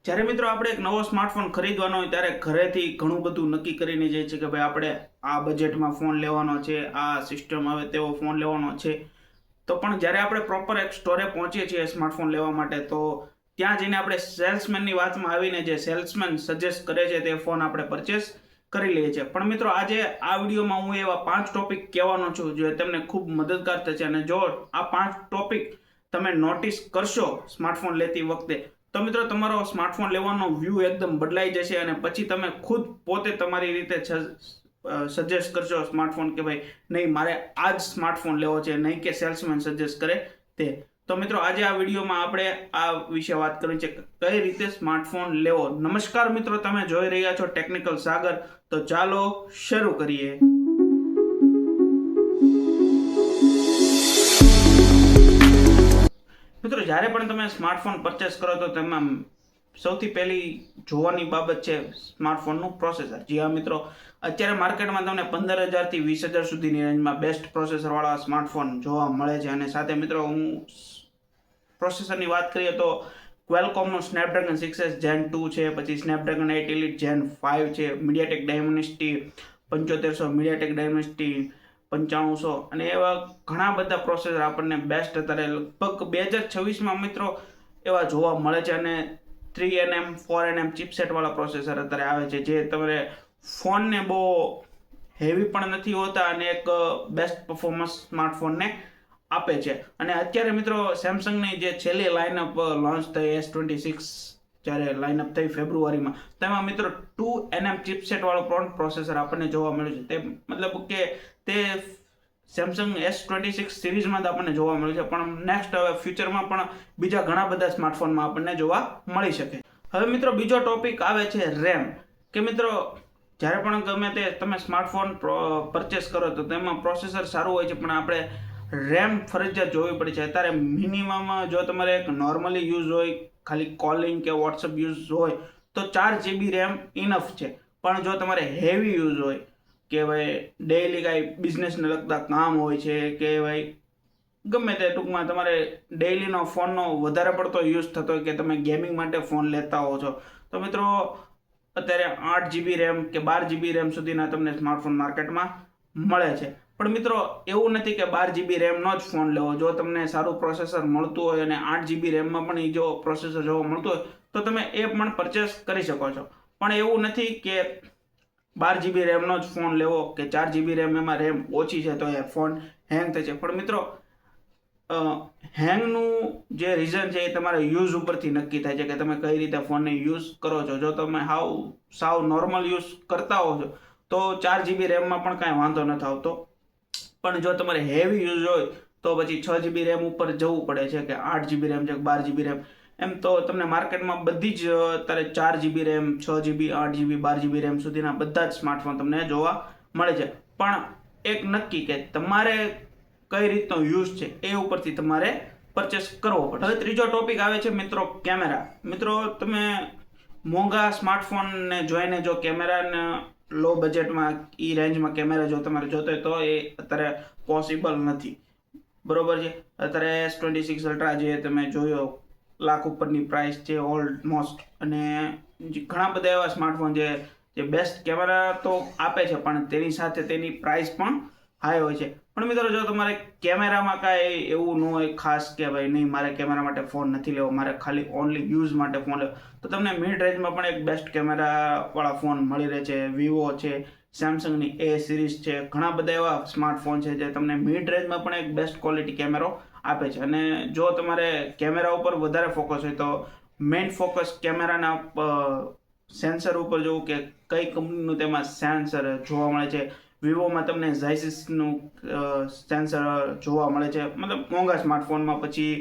જ્યારે મિત્રો આપણે એક નવો સ્માર્ટફોન ખરીદવાનો હોય ત્યારે ઘરેથી ઘણું બધું નક્કી કરીને જાય છે કે ભાઈ આપણે આ બજેટમાં ફોન લેવાનો છે, આ સિસ્ટમ આવે તેવો ફોન લેવાનો છે. તો પણ જ્યારે આપણે પ્રોપર એક સ્ટોરે પહોંચીએ છીએ સ્માર્ટફોન લેવા માટે, તો ત્યાં જઈને આપણે સેલ્સમેનની વાતમાં આવીને જે સેલ્સમેન સજેસ્ટ કરે છે તે ફોન આપણે પરચેસ કરી લઈએ છીએ. પણ મિત્રો આજે આ વિડીયોમાં હું એવા 5 ટોપિક કહેવાનો છું જે તમને ખૂબ મદદગાર થશે, અને જો આ 5 ટોપિક તમે નોટિસ કરશો સ્માર્ટફોન લેતી વખતે, તો મિત્રો તમારો સ્માર્ટફોન લેવાનો વ્યૂ એકદમ બદલાઈ જશે અને પછી તમે ખુદ પોતે તમારી રીતે સજેસ્ટ કરશો સ્માર્ટફોન કે ભાઈ નહીં મારે આ જ સ્માર્ટફોન લેવો છે, નહીં કે સેલ્સમેન સજેસ્ટ કરે તે. તો મિત્રો આજે આ વિડીયોમાં આપણે આ વિશે વાત કરવી છે કઈ રીતે સ્માર્ટફોન લેવો. નમસ્કાર મિત્રો, તમે જોઈ રહ્યા છો ટેકનિકલ સાગર. તો ચાલો શરૂ કરીએ. મિત્રો જ્યારે પણ તમે સ્માર્ટફોન પરચેસ કરો તો તેમાં સૌથી પહેલી જોવાની બાબત છે સ્માર્ટફોનનું પ્રોસેસર. જી હા મિત્રો, અત્યારે માર્કેટમાં તમને 15,000 થી 20,000 સુધીની રેન્જમાં બેસ્ટ પ્રોસેસરવાળા સ્માર્ટફોન જોવા મળે છે. અને સાથે મિત્રો હું પ્રોસેસરની વાત કરીએ તો ક્વેલકોમનું સ્નેપડ્રેગન 6s Gen 2 છે, પછી સ્નેપડ્રેગન 8 Elite Gen 5 છે, મીડિયાટેક ડાયમેન્સિટી 7500, મીડિયાટેક ડાયમેન્સિટી 9500 અને એવા ઘણા બધા પ્રોસેસર આપણને બેસ્ટ અત્યારે લગભગ 2026માં મિત્રો એવા જોવા મળે છે. અને 3nm 4nm ચિપસેટવાળા પ્રોસેસર અત્યારે આવે છે જે તમારે ફોનને બહુ હેવી પણ નથી હોતા અને એક બેસ્ટ પરફોર્મન્સ સ્માર્ટફોનને આપે છે. અને અત્યારે મિત્રો સેમસંગની જે છેલ્લી લાઇનઅપ લોન્ચ થઈ S26 જ્યારે લાઇનઅપ થઈ ફેબ્રુઆરીમાં, તેમાં મિત્રો 2nm ચિપસેટવાળું પ્રોસેસર આપણને જોવા મળ્યું છે. તે મતલબ કે તે સેમસંગ S26 સિરીઝમાં જ આપણને જોવા મળ્યું છે, પણ નેક્સ્ટ હવે ફ્યુચરમાં પણ બીજા ઘણા બધા સ્માર્ટફોનમાં આપણને જોવા મળી શકે. હવે મિત્રો બીજો ટોપિક આવે છે રેમ. કે મિત્રો જ્યારે પણ ગમે તે તમે સ્માર્ટફોન પરચેસ કરો તો તેમાં પ્રોસેસર સારું હોય છે, પણ આપણે રેમ ફરજિયાત જોવી પડે છે. અત્યારે મિનિમમ જો તમારે એક નોર્મલી યુઝ હોય, ખાલી કોલિંગ કે વોટ્સઅપ યુઝ હોય તો 4 GB રેમ ઇનફ છે. પણ જો તમારે હેવી યુઝ હોય કે ભાઈ ડેઈલી કાંઈ બિઝનેસને લગતા કામ હોય છે કે ભાઈ ગમે તે ટૂંકમાં તમારે ડેઈલીનો ફોનનો વધારે પડતો યુઝ થતો હોય કે તમે ગેમિંગ માટે ફોન લેતા હો છો, તો મિત્રો અત્યારે 8 GB રેમ કે 12 GB રેમ સુધીના તમને સ્માર્ટફોન માર્કેટમાં મળે છે. પણ મિત્રો એવું નથી કે 12 GB રેમનો જ ફોન લેવો. જો તમને સારું પ્રોસેસર મળતું હોય અને 8 GB રેમમાં પણ એ જો પ્રોસેસર જોવા મળતું હોય તો તમે એ પણ પરચેસ કરી શકો છો. પણ એવું નથી કે 12 GB રેમનો જ ફોન લેવો કે 4 GB રેમ એમાં રેમ ઓછી છે તો એ ફોન હેંગ થાય છે. પણ મિત્રો હેંગનું જે રીઝન છે એ તમારા યુઝ ઉપરથી નક્કી થાય છે કે તમે કઈ રીતે ફોનને યુઝ કરો છો. જો તમે સાવ નોર્મલ યુઝ કરતા હો છો તો 4 GB રેમમાં પણ કાંઈ વાંધો નથી આવતો. પણ જો તમારે હેવી યુઝ હોય તો પછી 6 GB રેમ ઉપર જવું પડે છે કે 8 GB રેમ છે કે 12 GB રેમ. એમ તો તમને માર્કેટમાં બધી જ અત્યારે 4 GB RAM, 6 GB, 8 GB, 12 GB RAM સુધીના બધા જ સ્માર્ટફોન તમને જોવા મળે છે. પણ એક નક્કી કે તમારે કઈ રીતનો યુઝ છે એ ઉપરથી તમારે પરચેસ કરવો પડે. હવે ત્રીજો ટોપિક આવે છે મિત્રો કેમેરા. મિત્રો તમે મોંઘા સ્માર્ટફોનને જોઈને જો કેમેરાને લો બજેટમાં એ રેન્જમાં કેમેરા જો તમારે જોતો હોય તો એ અત્યારે પોસિબલ નથી, બરોબર છે. અત્યારે S26 અલ્ટ્રા જે તમે જોયો લાખ ઉપરની પ્રાઇસ છે ઓલમોસ્ટ, અને ઘણા બધા એવા સ્માર્ટફોન જે બેસ્ટ કેમેરા તો આપે છે પણ તેની સાથે તેની પ્રાઇસ પણ હાઈ હોય છે. પણ મિત્રો જો તમારે કેમેરામાં કાંઈ એવું ન હોય ખાસ કે ભાઈ નહીં મારે કેમેરા માટે ફોન નથી લેવો, મારે ખાલી ઓનલી યુઝ માટે ફોન લેવો, તો તમને મિડ રેન્જમાં પણ એક બેસ્ટ કેમેરાવાળા ફોન મળી રહે છે. વિવો છે, સેમસંગની A સિરીઝ છે, ઘણા બધા એવા સ્માર્ટફોન છે જે તમને મિડ રેન્જમાં પણ એક બેસ્ટ ક્વોલિટી કેમેરો આપે છે. અને જો તમારે કેમેરા ઉપર વધારે ફોકસ હોય તો મેઇન ફોકસ કેમેરાના સેન્સર ઉપર જોવું કે કઈ કંપનીનું તેમાં સેન્સર જોવા મળે છે. વિવોમાં તમને ઝાયસિસનું સેન્સર જોવા મળે છે, મતલબ મોંઘા સ્માર્ટફોનમાં. પછી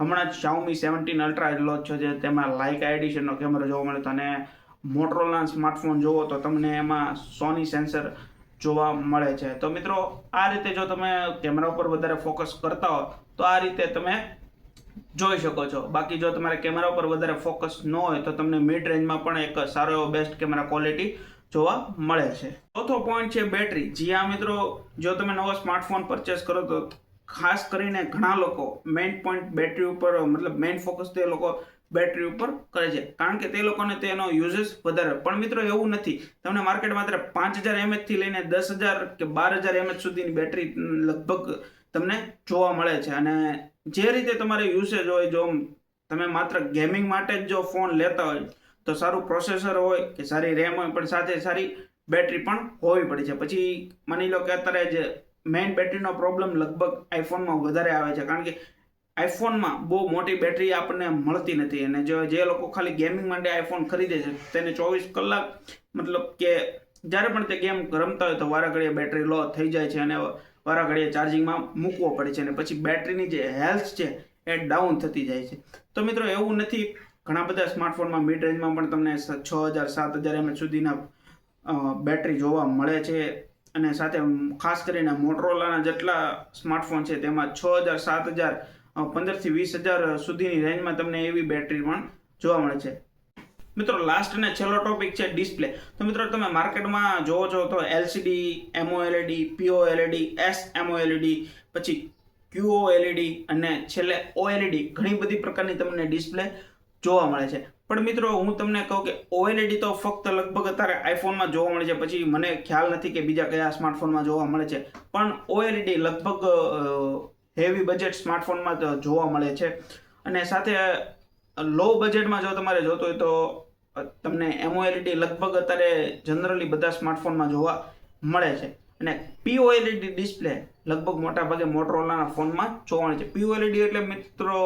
હમણાં જ Xiaomi 17 અલ્ટ્રા લોન્ચ છે જે તેમાં લાઇકા એડિશનનો કેમેરો જોવા મળે છે. અને મોટરોલા સ્માર્ટફોન જોવો તો તમને એમાં સોની સેન્સર જોવા મળે છે. તો મિત્રો આ રીતે જો તમે કેમેરા ઉપર વધારે ફોકસ કરતા હો તો આ રીતે તમે જોઈ શકો છો. બાકી જો તમારે કેમેરા ઉપર વધારે ફોકસ ન હોય તો તમને મિડ રેન્જમાં પણ એક સારો એવો બેસ્ટ કેમેરા ક્વોલિટી જોવા મળે છે. ચોથો પોઈન્ટ છે બેટરી. જી હા મિત્રો, જો તમે નવો સ્માર્ટફોન પરચેસ કરો તો ખાસ કરીને ઘણા લોકો મેઇન પોઈન્ટ બેટરી ઉપર, મતલબ મેઇન ફોકસ તો એ લોકો બેટરી ઉપર કરે છે, કારણ કે તે લોકોને તેનો યુઝેસ વધારે. પણ મિત્રો એવું નથી, તમને માર્કેટમાં અત્યારે 5000 mAh થી લઈને 10,000 કે 12,000 mAh સુધીની બેટરી લગભગ તમને જોવા મળે છે. અને જે રીતે તમારે યુસેજ હોય, જો તમે માત્ર ગેમિંગ માટે જ જો ફોન લેતા હોય તો સારું પ્રોસેસર હોય કે સારી રેમ હોય, પણ સાથે સારી બેટરી પણ હોવી પડે છે. પછી માની લો કે અત્યારે જે મેઇન બેટરીનો પ્રોબ્લેમ લગભગ આઈફોનમાં વધારે આવે છે, કારણ કે આઈફોનમાં બહુ મોટી બેટરી આપણને મળતી નથી. અને જે લોકો ખાલી ગેમિંગ માટે આઈફોન ખરીદે છે તેને 24 કલાક મતલબ કે જ્યારે પણ તે ગેમ રમતા હોય તો વારા ઘડીએ બેટરી લો થઈ જાય છે અને વારા ઘડીએ ચાર્જિંગમાં મૂકવો પડે છે, અને પછી બેટરીની જે હેલ્થ છે એ ડાઉન થતી જાય છે. તો મિત્રો એવું નથી, ઘણા બધા સ્માર્ટફોનમાં મિડ રેન્જમાં પણ તમને 6000 7000 mAh સુધીના બેટરી જોવા મળે છે. અને સાથે ખાસ કરીને મોટરોલાના જેટલા સ્માર્ટફોન છે તેમાં 6000 7000 15 થી 20,000 સુધીની રેન્જમાં તમને એવી બેટરી પણ જોવા મળે છે. મિત્રો લાસ્ટ અને છેલ્લો ટોપિક છે ડિસ્પ્લે. તો મિત્રો તમે માર્કેટમાં જોવો છો તો LCD, MOLED, POLED, SMOLED, પછી QOLED અને છેલ્લે OLED ઘણી બધી પ્રકારની તમને ડિસ્પ્લે જોવા મળે છે. પણ મિત્રો હું તમને કહું કે OLED તો ફક્ત લગભગ અત્યારે આઈફોનમાં જોવા મળે છે, પછી મને ખ્યાલ નથી કે બીજા કયા સ્માર્ટફોનમાં જોવા મળે છે. પણ OLED લગભગ હેવી બજેટ સ્માર્ટફોનમાં જોવા મળે છે. અને સાથે લો બજેટમાં જો તમારે જોતું હોય તો તમને MOLED લગભગ અત્યારે જનરલી બધા સ્માર્ટફોનમાં જોવા મળે છે. અને POLED ડિસ્પ્લે લગભગ મોટા ભાગે મોટરોલાના ફોનમાં જોવા મળે છે. POLED એટલે મિત્રો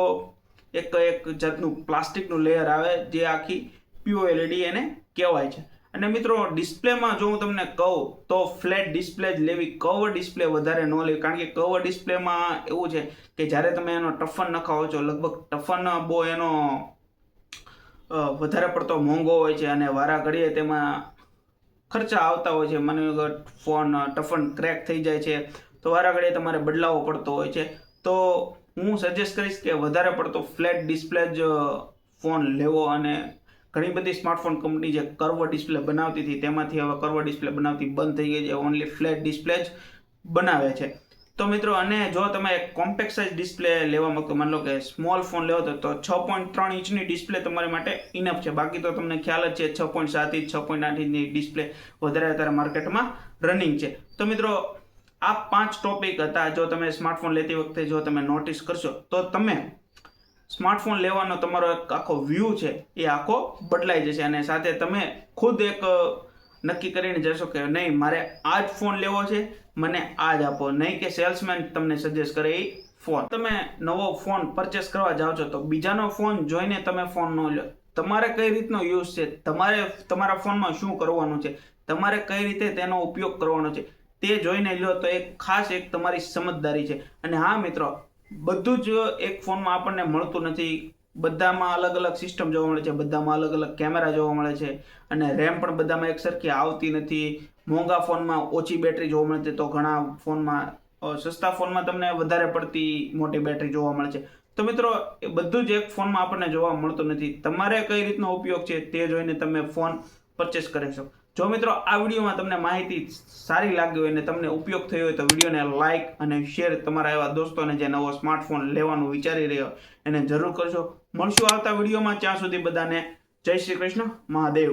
એક જાતનું પ્લાસ્ટિકનું લેયર આવે, જે આખી POLED એને કહેવાય છે. અને મિત્રો ડિસ્પ્લેમાં જો હું તમને કહું તો ફ્લેટ ડિસ્પ્લે જ લેવી, કર્વ ડિસ્પ્લે વધારે ન લેવી, કારણ કે કર્વ ડિસ્પ્લેમાં એવું છે કે જ્યારે તમે એનો ટફન નખાવો છો, લગભગ ટફન બહુ એનો વધારે પડતો મોંઘો હોય છે અને વારા ઘડીએ તેમાં ખર્ચા આવતા હોય છે. મને ફોન ટફન ક્રેક થઈ જાય છે તો વારા ઘડીએ તમારે બદલાવવો પડતો હોય છે. તો હું સજેસ્ટ કરીશ કે વધારે પડતો ફ્લેટ ડિસ્પ્લે જ ફોન લેવો. અને ઘણી બધી સ્માર્ટફોન કંપની જે કર્વ ડિસ્પ્લે બનાવતી હતી તેમાંથી હવે કર્વ ડિસ્પ્લે બનાવતી બંધ થઈ ગઈ છે, ઓનલી ફ્લેટ ડિસ્પ્લે જ બનાવે છે. તો મિત્રો, અને જો તમે એક કોમ્પેક્ટ સાઇઝ ડિસ્પ્લે લેવા માંગતો, માની લો કે સ્મોલ ફોન લેવો તો 6.3 ઇંચની ડિસ્પ્લે તમારી માટે ઇનફ છે. બાકી તો તમને ખ્યાલ જ છે 6.7 ઇંચ 6.8 ઇંચની ડિસ્પ્લે વધારે અત્યારે માર્કેટમાં રનિંગ છે. તો મિત્રો, આ 5 ટોપિક હતા. જો તમે સ્માર્ટફોન લેતી વખતે જો તમે નોટિસ કરશો તો તમે સ્માર્ટફોન લેવાનો તમારો એક આખો વ્યૂ છે એ આખો બદલાઈ જશે. અને સાથે તમે ખુદ એક નક્કી કરીને જશો કે નહીં, મારે આ જ ફોન લેવો છે, મને આ જ આપો, નહીં કે સેલ્સમેન તમને સજેસ્ટ કરે એ ફોન. તમે નવો ફોન પરચેસ કરવા જાઓ છો તો બીજાનો ફોન જોઈને તમે ફોન ન લો. તમારે કઈ રીતનો યુઝ છે, તમારે તમારા ફોનમાં શું કરવાનું છે, તમારે કઈ રીતે તેનો ઉપયોગ કરવાનો છે તે જોઈને લો, તો એક ખાસ એક તમારી સમજદારી છે. અને હા મિત્રો, બધું જ એક ફોનમાં આપણને મળતું નથી. બધામાં અલગ અલગ સિસ્ટમ જોવા મળે છે, બધામાં અલગ અલગ કેમેરા જોવા મળે છે, અને રેમ પણ બધામાં એક સરખી આવતી નથી. મોંઘા ફોનમાં ઓછી બેટરી જોવા મળે છે તો ઘણા ફોનમાં સસ્તા ફોનમાં તમને વધારે પડતી મોટી બેટરી જોવા મળે છે. તો મિત્રો, એ બધું જ એક ફોનમાં આપણને જોવા મળતું નથી. તમારે કઈ રીતનો ઉપયોગ છે તે જોઈને તમે ફોન પરચેસ કરી શકો. જો મિત્રો આ વિડીયોમાં તમને માહિતી સારી લાગી હોય અને તમને ઉપયોગ થયો હોય તો વિડીયોને લાઇક અને શેર તમારા એવા દોસ્તોને જે નવો સ્માર્ટફોન લેવાનું વિચારી રહ્યો એને જરૂર કરજો. મળશું આવતા વિડીયોમાં. ત્યાં સુધી બધાને જય શ્રી કૃષ્ણ મહાદેવ.